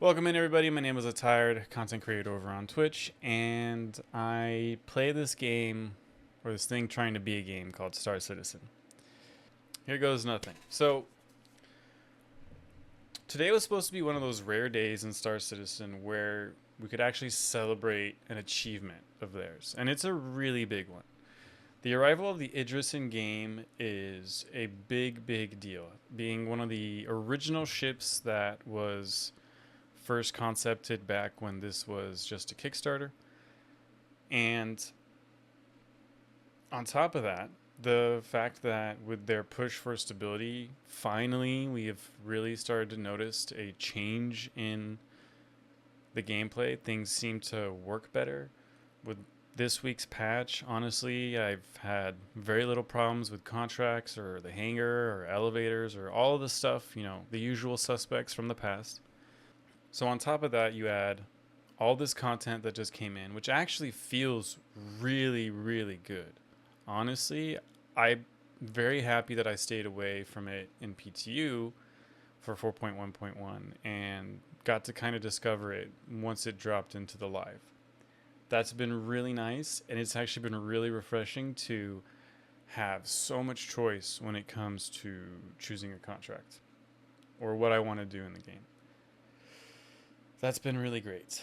Welcome in, everybody. My name is Letiredd, content creator over on Twitch, and I play this game, or this thing trying to be a game called Star Citizen. Here goes nothing. So, today was supposed to be one of those rare days in Star Citizen where we could actually celebrate an achievement of theirs, and it's a really big one. The arrival of the Idrisin game is a big, big deal, being one of the original ships that was first concepted back when this was just a Kickstarter. And on top of that, the fact that with their push for stability, finally we have really started to notice a change in the gameplay. Things seem to work better. With this week's patch, honestly, I've had very little problems with contracts or the hangar or elevators or all of the stuff, the usual suspects from the past. So on top of that, you add all this content that just came in, which actually feels really, really good. Honestly, I'm very happy that I stayed away from it in PTU for 4.1.1 and got to kind of discover it once it dropped into the live. That's been really nice, and it's actually been really refreshing to have so much choice when it comes to choosing a contract or what I want to do in the game. That's been really great.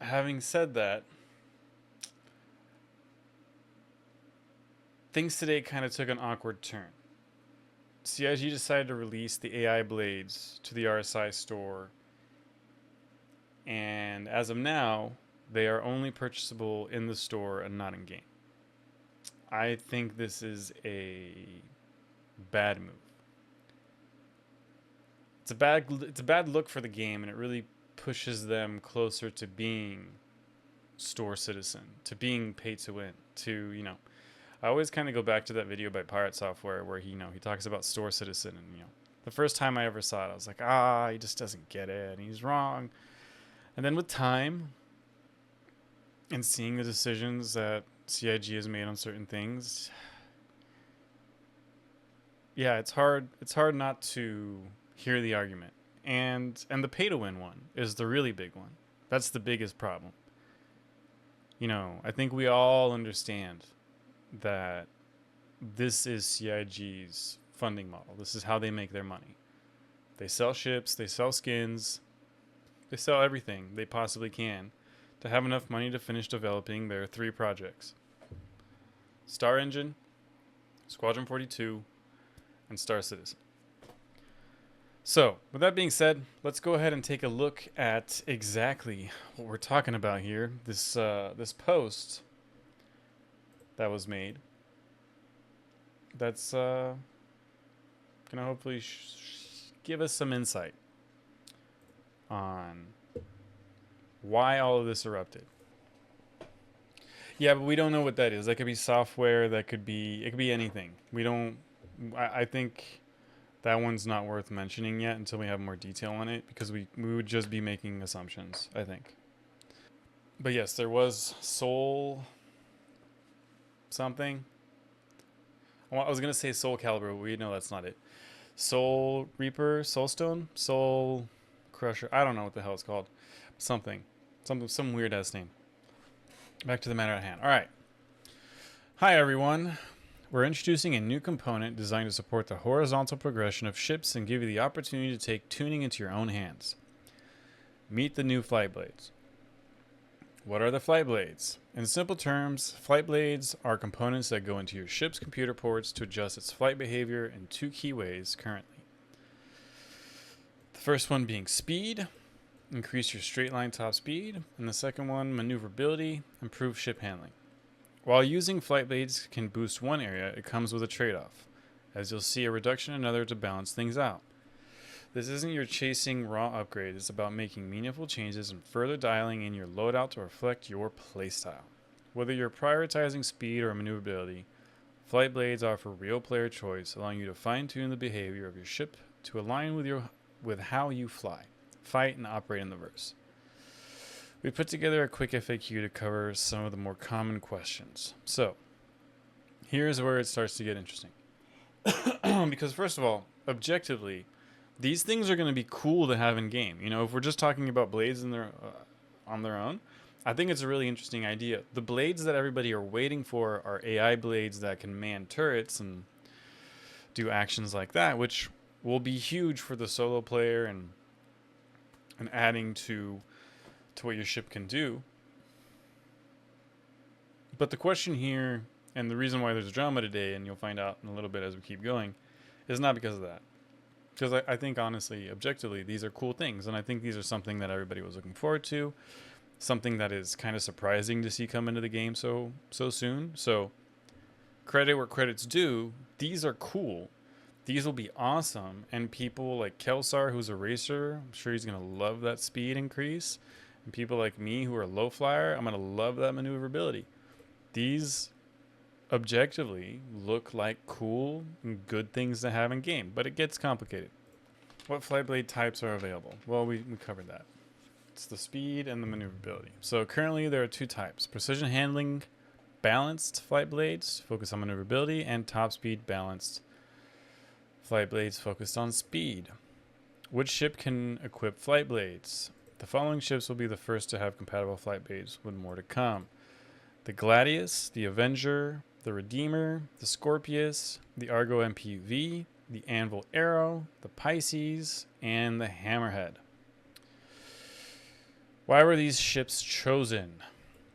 Having said that, things today kind of took an awkward turn. CIG decided to release the AI blades to the RSI store, and as of now, they are only purchasable in the store and not in game. I think this is a bad move. It's a bad look for the game, and it really pushes them closer to being Store Citizen, to being pay to win, I always kind of go back to that video by Pirate Software where he talks about Store Citizen, and the first time I ever saw it, I was like, he just doesn't get it, and he's wrong. And then with time and seeing the decisions that CIG has made on certain things, yeah, it's hard not to hear the argument. And the pay to win one is the really big one. That's the biggest problem. I think we all understand that this is CIG's funding model. This is how they make their money. They sell ships, they sell skins, they sell everything they possibly can to have enough money to finish developing their 3 projects: Star Engine, Squadron 42, and Star Citizen. So, with that being said, let's go ahead and take a look at exactly what we're talking about here. This post that was made. That's gonna hopefully give us some insight on why all of this erupted. Yeah, but we don't know what that is. That could be software. It could be anything. We don't. I think that one's not worth mentioning yet until we have more detail on it, because we would just be making assumptions, I think. But yes, there was Soul something. I was going to say Soul Calibur, but we know that's not it. Soul Reaper, Soulstone, Soul Crusher. I don't know what the hell it's called. Some weird ass name. Back to the matter at hand. All right. Hi, everyone. We're introducing a new component designed to support the horizontal progression of ships and give you the opportunity to take tuning into your own hands. Meet the new flight blades. What are the flight blades? In simple terms, flight blades are components that go into your ship's computer ports to adjust its flight behavior in 2 key ways currently. The first one being speed, increase your straight line top speed, and the second one, maneuverability, improve ship handling. While using flight blades can boost one area, it comes with a trade-off, as you'll see a reduction in another to balance things out. This isn't your chasing raw upgrade, it's about making meaningful changes and further dialing in your loadout to reflect your playstyle. Whether you're prioritizing speed or maneuverability, flight blades offer real player choice, allowing you to fine-tune the behavior of your ship to align with how you fly, fight, and operate in the verse. We put together a quick FAQ to cover some of the more common questions. So, here's where it starts to get interesting. Because first of all, objectively, these things are going to be cool to have in game. You know, if we're just talking about blades in on their own, I think it's a really interesting idea. The blades that everybody are waiting for are AI blades that can man turrets and do actions like that, which will be huge for the solo player and adding to what your ship can do. But the question here, and the reason why there's drama today, and you'll find out in a little bit as we keep going, is not because of that. Because I think, honestly, objectively, these are cool things. And I think these are something that everybody was looking forward to. Something that is kind of surprising to see come into the game so soon. So, credit where credit's due. These are cool. These will be awesome. And people like Kelsar, who's a racer, I'm sure he's going to love that speed increase. And people like me, who are low flyer, I'm going to love that maneuverability. These objectively look like cool and good things to have in game, but it gets complicated. What flight blade types are available? Well, we covered that. It's the speed and the maneuverability. So currently there are two types: precision handling balanced flight blades focused on maneuverability, and top speed balanced flight blades focused on speed. Which ship can equip flight blades? The following ships will be the first to have compatible flight blades, with more to come: the Gladius, the Avenger, the Redeemer, the Scorpius, the Argo MPUV, the Anvil Arrow, the Pisces, and the Hammerhead. Why were these ships chosen?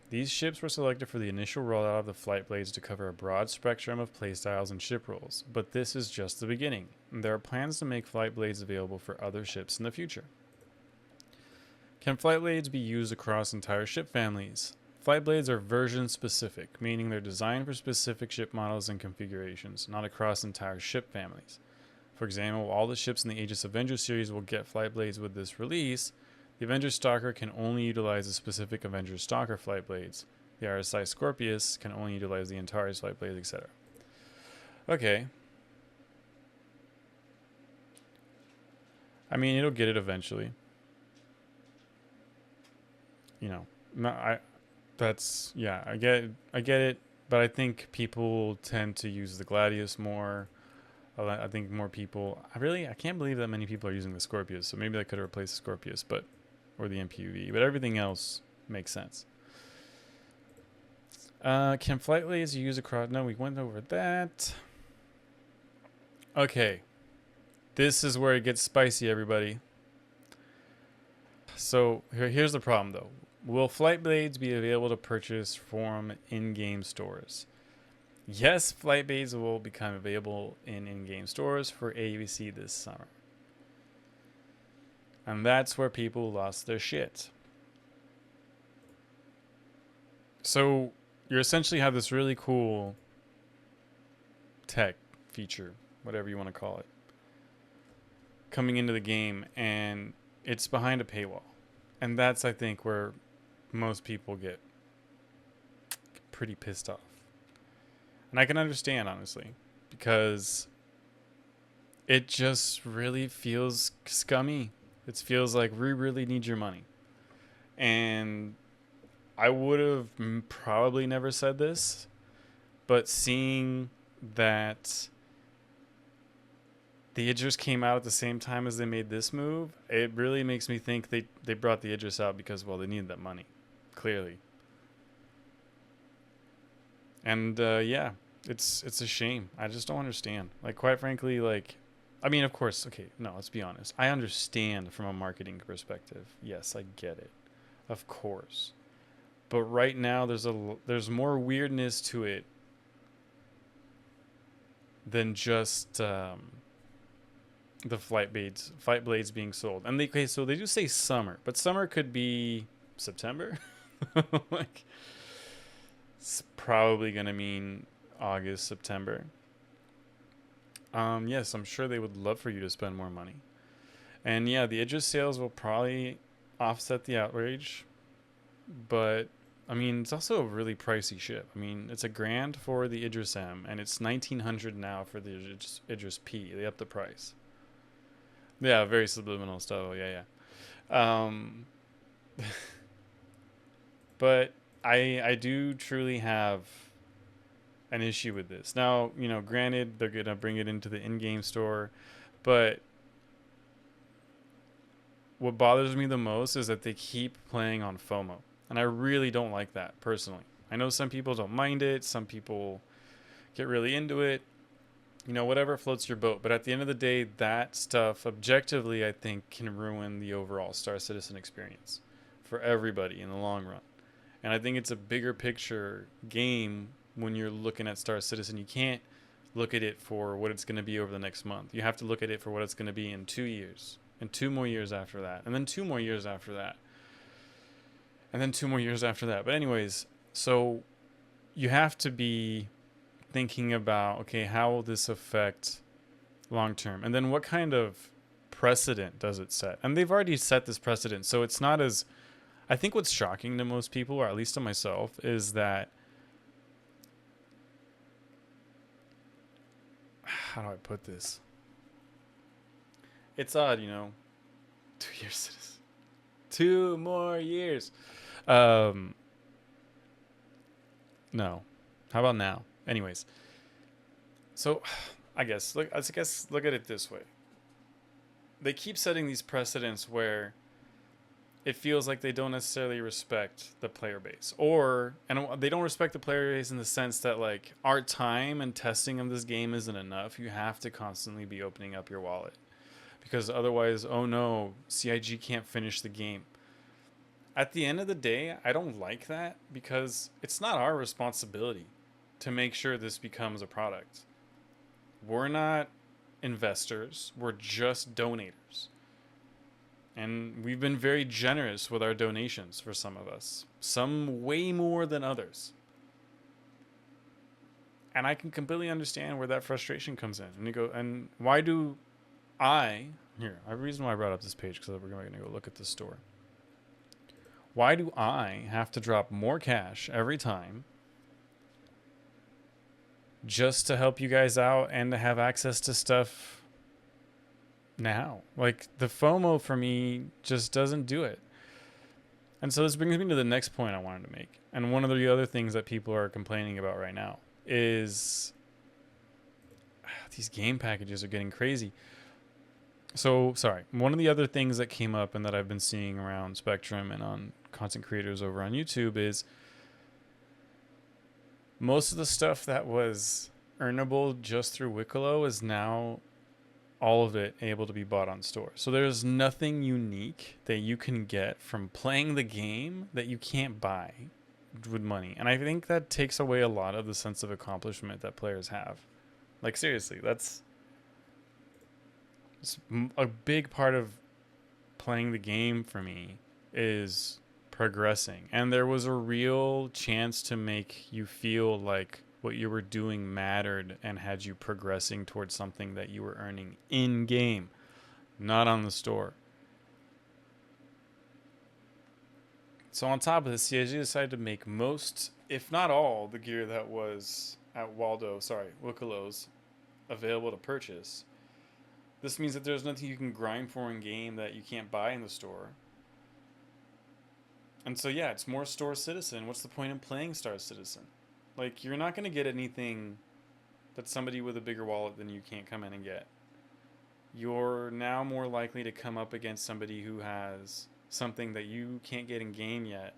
These ships were selected for the initial rollout of the flight blades to cover a broad spectrum of playstyles and ship rules, but this is just the beginning. There are plans to make flight blades available for other ships in the future. Can flight blades be used across entire ship families? Flight blades are version specific, meaning they're designed for specific ship models and configurations, not across entire ship families. For example, all the ships in the Aegis Avenger series will get flight blades with this release. The Avenger Stalker can only utilize the specific Avenger Stalker flight blades. The RSI Scorpius can only utilize the Antares flight blades, etc. Okay. I mean, it'll get it eventually. You know, I get it, but I think people tend to use the Gladius more. I think more people. I can't believe that many people are using the Scorpius. So maybe I could replace the Scorpius, or the MPUV. But everything else makes sense. Can flight blades use across? No, we went over that. Okay, this is where it gets spicy, everybody. So here's the problem, though. Will flight blades be available to purchase from in-game stores? Yes, flight blades will become available in in-game stores for ABC this summer. And that's where people lost their shit. So you essentially have this really cool tech feature, whatever you want to call it, coming into the game, and it's behind a paywall. And that's, I think, where most people get pretty pissed off. And I can understand, honestly, because it just really feels scummy. It feels like we really need your money. And I would have probably never said this, but seeing that the Idris came out at the same time as they made this move, it really makes me think they brought the Idris out because, well, they needed that money, clearly. And yeah, it's a shame. I just don't understand. Like, quite frankly, I mean, of course, okay, no, let's be honest. I understand from a marketing perspective. Yes, I get it. Of course. But right now there's more weirdness to it than just the flight blades being sold. And so they do say summer, but summer could be September. Like, it's probably going to mean August, September. Yes, I'm sure they would love for you to spend more money. And yeah, the Idris sales will probably offset the outrage. But, I mean, it's also a really pricey ship. I mean, it's $1,000 for the Idris M, and it's $1,900 now for the Idris P. They upped the price. Yeah, very subliminal stuff. Yeah. But I do truly have an issue with this. Now, granted, they're going to bring it into the in-game store, but what bothers me the most is that they keep playing on FOMO. And I really don't like that personally. I know some people don't mind it, some people get really into it, whatever floats your boat. But at the end of the day, that stuff objectively, I think, can ruin the overall Star Citizen experience for everybody in the long run. And I think it's a bigger picture game when you're looking at Star Citizen. You can't look at it for what it's going to be over the next month. You have to look at it for what it's going to be in 2 years, and 2 more years after that, and then 2 more years after that, and then 2 more years after that. But anyways, so you have to be thinking about, okay, how will this affect long term? And then what kind of precedent does it set? And they've already set this precedent. So it's not as, I think what's shocking to most people, or at least to myself, is that, how do I put this? It's odd, 2 years. 2 more years. No. How about now? Anyways. So, I guess look at it this way. They keep setting these precedents where it feels like they don't necessarily respect the player base, and they don't respect the player base in the sense that, like, our time and testing of this game isn't enough. You have to constantly be opening up your wallet, because otherwise, oh no, CIG can't finish the game. At the end of the day, I don't like that, because it's not our responsibility to make sure this becomes a product. We're not investors, we're just donators. And we've been very generous with our donations for some of us. Some way more than others. And I can completely understand where that frustration comes in. And you go, and why do the reason why I brought up this page, because we're going to go look at this store. Why do I have to drop more cash every time just to help you guys out and to have access to stuff now? Like, the FOMO for me just doesn't do it. And so this brings me to the next point I wanted to make. And one of the other things that people are complaining about right now is these game packages are getting crazy. So, sorry. One of the other things that came up and that I've been seeing around Spectrum and on content creators over on YouTube is most of the stuff that was earnable just through Wicklow is now all of it able to be bought on store. So there's nothing unique that you can get from playing the game that you can't buy with money. And I think that takes away a lot of the sense of accomplishment that players have. Like, seriously, that's a big part of playing the game for me, is progressing. And there was a real chance to make you feel like what you were doing mattered and had you progressing towards something that you were earning in game, not on the store. So on top of this, CIG decided to make most, if not all, the gear that was at Wicklows available to purchase. This means that there's nothing you can grind for in game that you can't buy in the store. And so yeah, it's more Star Citizen. What's the point in playing Star Citizen? Like, you're not going to get anything that somebody with a bigger wallet than you can't come in and get. You're now more likely to come up against somebody who has something that you can't get in game yet,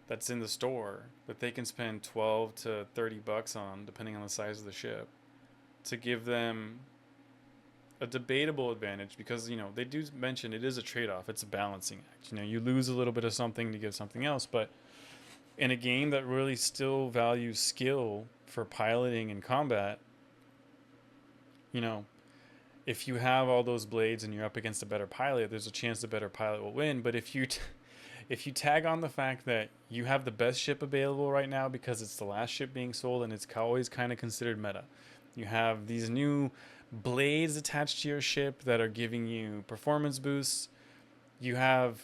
that's in the store, that they can spend 12 to 30 bucks on, depending on the size of the ship, to give them a debatable advantage, because, they do mention it is a trade-off. It's a balancing act. You lose a little bit of something to give something else, but in a game that really still values skill for piloting and combat, if you have all those blades and you're up against a better pilot, there's a chance the better pilot will win. But if you tag on the fact that you have the best ship available right now because it's the last ship being sold and it's always kind of considered meta, you have these new blades attached to your ship that are giving you performance boosts, you have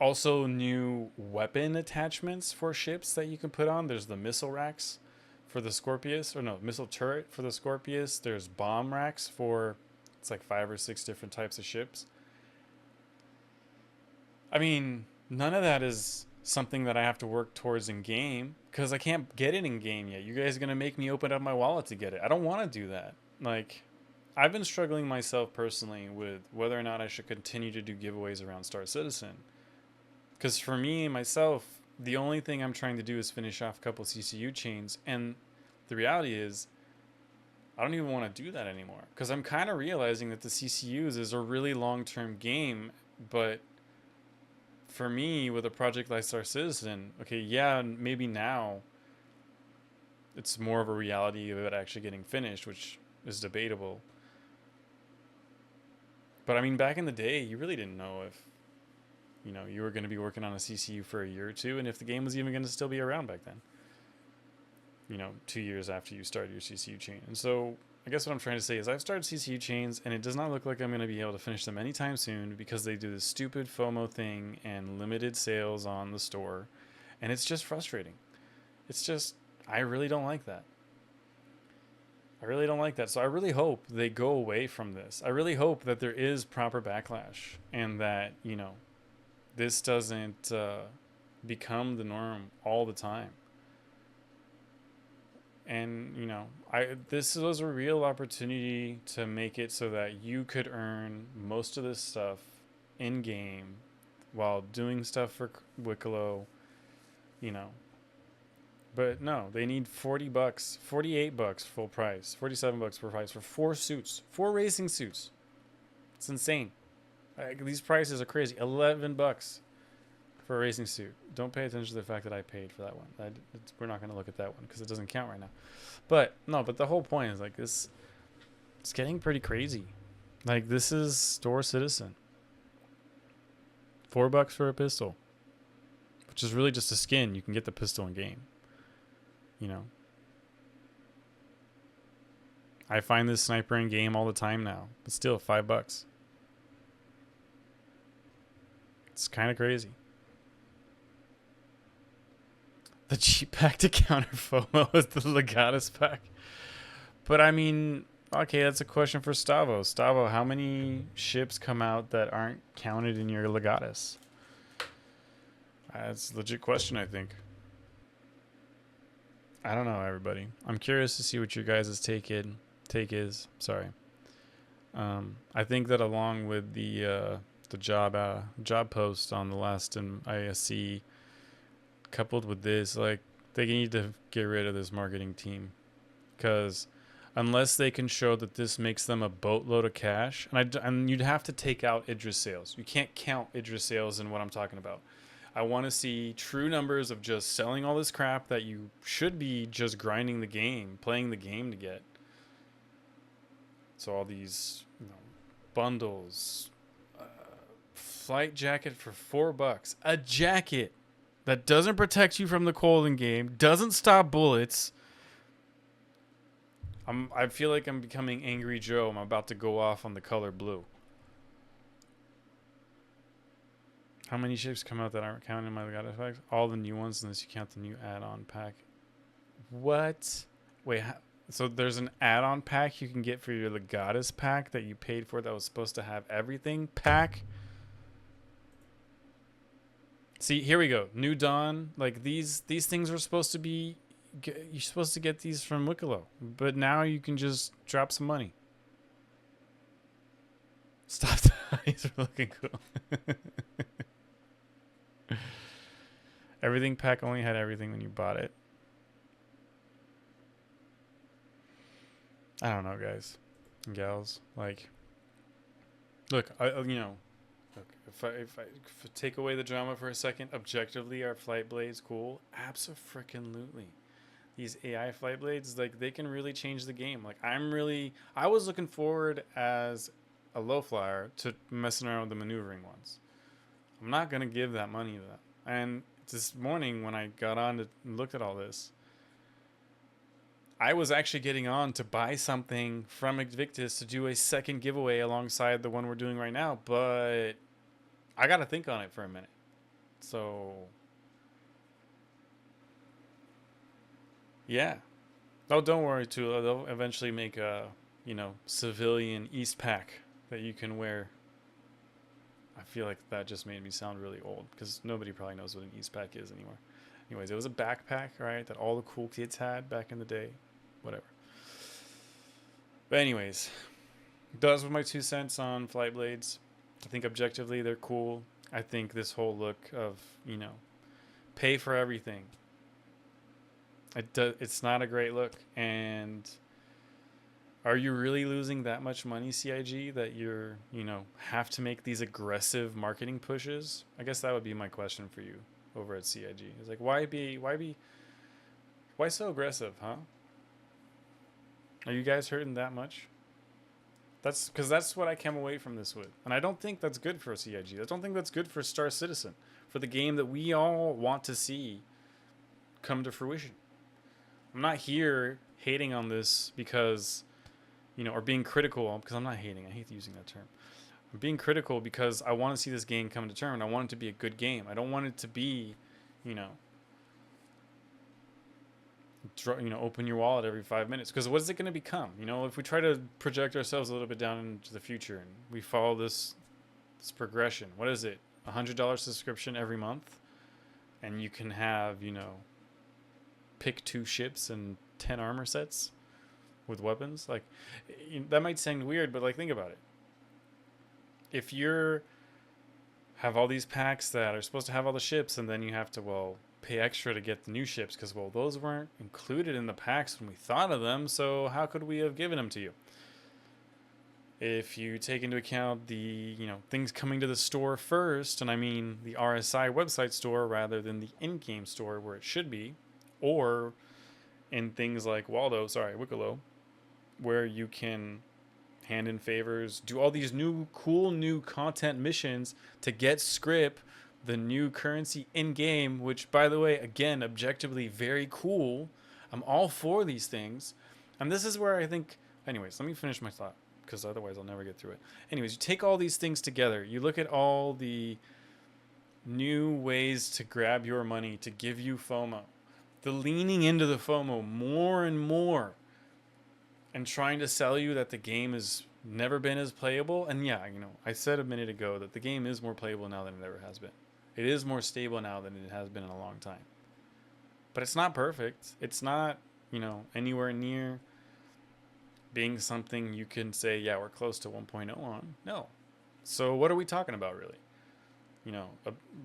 also new weapon attachments for ships that you can put on. There's the missile racks for the Scorpius, missile turret for the Scorpius. There's bomb racks for, it's like 5 or 6 different types of ships. I mean, none of that is something that I have to work towards in game, because I can't get it in game yet. You guys are going to make me open up my wallet to get it. I don't want to do that. Like, I've been struggling myself personally with whether or not I should continue to do giveaways around Star Citizen. Because for me, myself, the only thing I'm trying to do is finish off a couple CCU chains. And the reality is, I don't even want to do that anymore. Because I'm kind of realizing that the CCUs is a really long term game. But for me, with a project like Star Citizen, okay, yeah, maybe now it's more of a reality of it actually getting finished, which is debatable. But I mean, back in the day, you really didn't know if you were going to be working on a CCU for a year or two, and if the game was even going to still be around back then. 2 years after you started your CCU chain. And so I guess what I'm trying to say is I've started CCU chains, and it does not look like I'm going to be able to finish them anytime soon because they do this stupid FOMO thing and limited sales on the store, and it's just frustrating. It's just, I really don't like that. I really don't like that. So I really hope they go away from this. I really hope that there is proper backlash and that, this doesn't become the norm all the time. And, this was a real opportunity to make it so that you could earn most of this stuff in game while doing stuff for Wicklow, you know. But no, they need $40, $48 full price, $47 full price for 4 suits, 4 racing suits. It's insane. These prices are crazy. $11 for a racing suit. Don't pay attention to the fact that I paid for that one. We're not going to look at that one because it doesn't count right now. But no, but the whole point is like this. It's getting pretty crazy. Like this is Store Citizen. $4 for a pistol, which is really just a skin. You can get the pistol in game. I find this sniper in game all the time now, but still $5. It's kind of crazy. The cheap pack to counter FOMO is the Legatus pack. But I mean, okay, that's a question for Stavo. Stavo, how many ships come out that aren't counted in your Legatus? That's a legit question, I think. I don't know, everybody. I'm curious to see what your guys' take is. Sorry. I think that along with the job post on the last ISC, coupled with this, like they need to get rid of this marketing team, because unless they can show that this makes them a boatload of cash, and you'd have to take out Idris sales. You can't count Idris sales in what I'm talking about. I want to see true numbers of just selling all this crap that you should be just grinding the game, playing the game to get. So all these bundles, flight jacket for $4, a jacket that doesn't protect you from the cold in game, doesn't stop bullets. I feel like I'm becoming Angry Joe. I'm about to go off on the color blue. How many ships come out that aren't counted in my Legatus packs? All the new ones, unless you count the new add-on pack. What? Wait, so there's an add-on pack you can get for your Legatus pack that you paid for that was supposed to have everything pack? See, here we go. New Dawn. Like, these things were supposed to be... You're supposed to get these from Wicklow. But now you can just drop some money. Stop. These are looking cool. Everything pack only had everything when you bought it. I don't know, guys and gals. Like, look, look, if I take away the drama for a second, objectively, are flight blades cool? Abso-freaking-lutely. These AI flight blades, like, they can really change the game. Like, I was looking forward as a low flyer to messing around with the maneuvering ones. I'm not gonna give that money to that. And this morning when I got on to looked at all this, I was actually getting on to buy something from Invictus to do a second giveaway alongside the one we're doing right now, but I got to think on it for a minute. So, yeah. Oh, don't worry, too. They'll eventually make a, civilian East pack that you can wear. I feel like that just made me sound really old because nobody probably knows what an East pack is anymore. Anyways, it was a backpack, right, that all the cool kids had back in the day. Whatever. But anyways, Those were my 2 cents on flight blades. I think objectively they're cool. I think this whole look of, pay for everything. It's not a great look. And are you really losing that much money, CIG, that you're, have to make these aggressive marketing pushes? I guess that would be my question for you over at CIG. It's like, why so aggressive, huh? Are you guys hurting that much? That's because that's what I came away from this with. And I don't think that's good for CIG. I don't think that's good for Star Citizen, for the game that we all want to see come to fruition. I'm not here hating on this because, or being critical, because I'm not hating. I hate using that term. I'm being critical because I want to see this game come to term. And I want it to be a good game. I don't want it to be, open your wallet every 5 minutes. Because what is it going to become? If we try to project ourselves a little bit down into the future and we follow this progression, what is it? $100 subscription every month, and you can have, pick 2 ships and 10 armor sets with weapons. Like, that might sound weird, but think about it. If you're have all these packs that are supposed to have all the ships, and then you have to pay extra to get the new ships because those weren't included in the packs when we thought of them, so how could we have given them to you? If you take into account the things coming to the store first, and I mean the RSI website store rather than the in-game store where it should be, or in things like Wicklow, where you can hand in favors, do all these cool new content missions to get script, the new currency in-game, which, by the way, again, objectively very cool. I'm all for these things. And this is where I think... Anyways, let me finish my thought, because otherwise I'll never get through it. Anyways, you take all these things together. You look at all the new ways to grab your money, to give you FOMO. The leaning into the FOMO more and more, and trying to sell you that the game has never been as playable. And yeah, I said a minute ago that the game is more playable now than it ever has been. It is more stable now than it has been in a long time. But it's not perfect. It's not, anywhere near being something you can say, yeah, we're close to 1.0 on. No. So what are we talking about, really?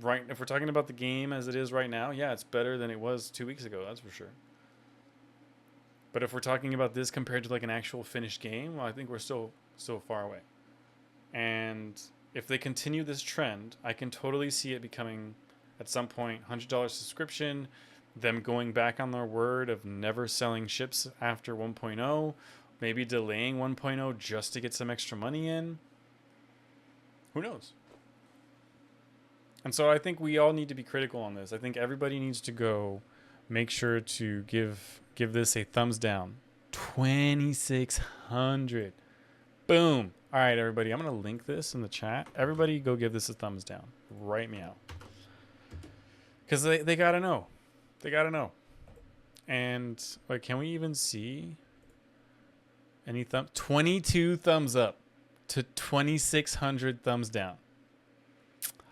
Right? If we're talking about the game as it is right now, yeah, it's better than it was 2 weeks ago. That's for sure. But if we're talking about this compared to an actual finished game, I think we're still far away. And if they continue this trend, I can totally see it becoming, at some point, $100 subscription, them going back on their word of never selling ships after 1.0, maybe delaying 1.0 just to get some extra money in. Who knows? And so I think we all need to be critical on this. I think everybody needs to go make sure to give this a thumbs down. 2,600. Boom. All right, everybody. I'm going to link this in the chat. Everybody go give this a thumbs down. Write me out. Because they got to know. They got to know. And, can we even see any 22 thumbs up to 2,600 thumbs down.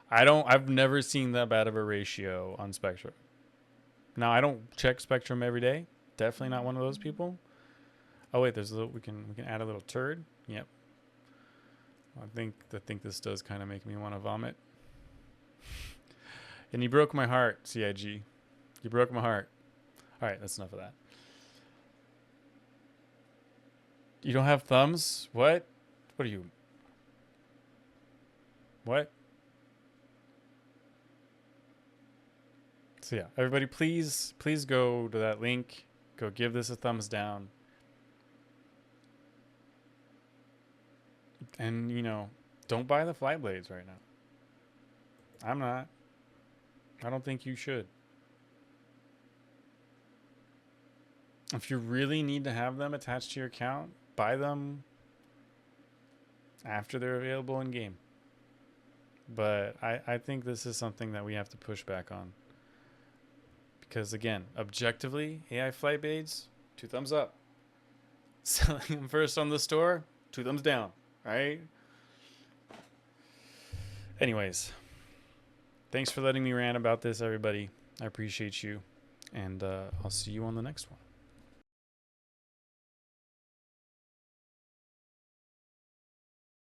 I've never seen that bad of a ratio on Spectrum. Now, I don't check Spectrum every day. Definitely not one of those people. Oh wait, there's a little, we can add a little turd. Yep. I think this does kind of make me want to vomit. And you broke my heart, CIG. You broke my heart. All right, that's enough of that. You don't have thumbs? What? What are you? What? So yeah, everybody, please go to that link. Go give this a thumbs down. And, don't buy the flight blades right now. I'm not. I don't think you should. If you really need to have them attached to your account, buy them after they're available in game. But I think this is something that we have to push back on. Because again, objectively, AI flight blades, 2 thumbs up. Selling them first on the store, 2 thumbs down, right? Anyways, thanks for letting me rant about this, everybody. I appreciate you. And I'll see you on the next one.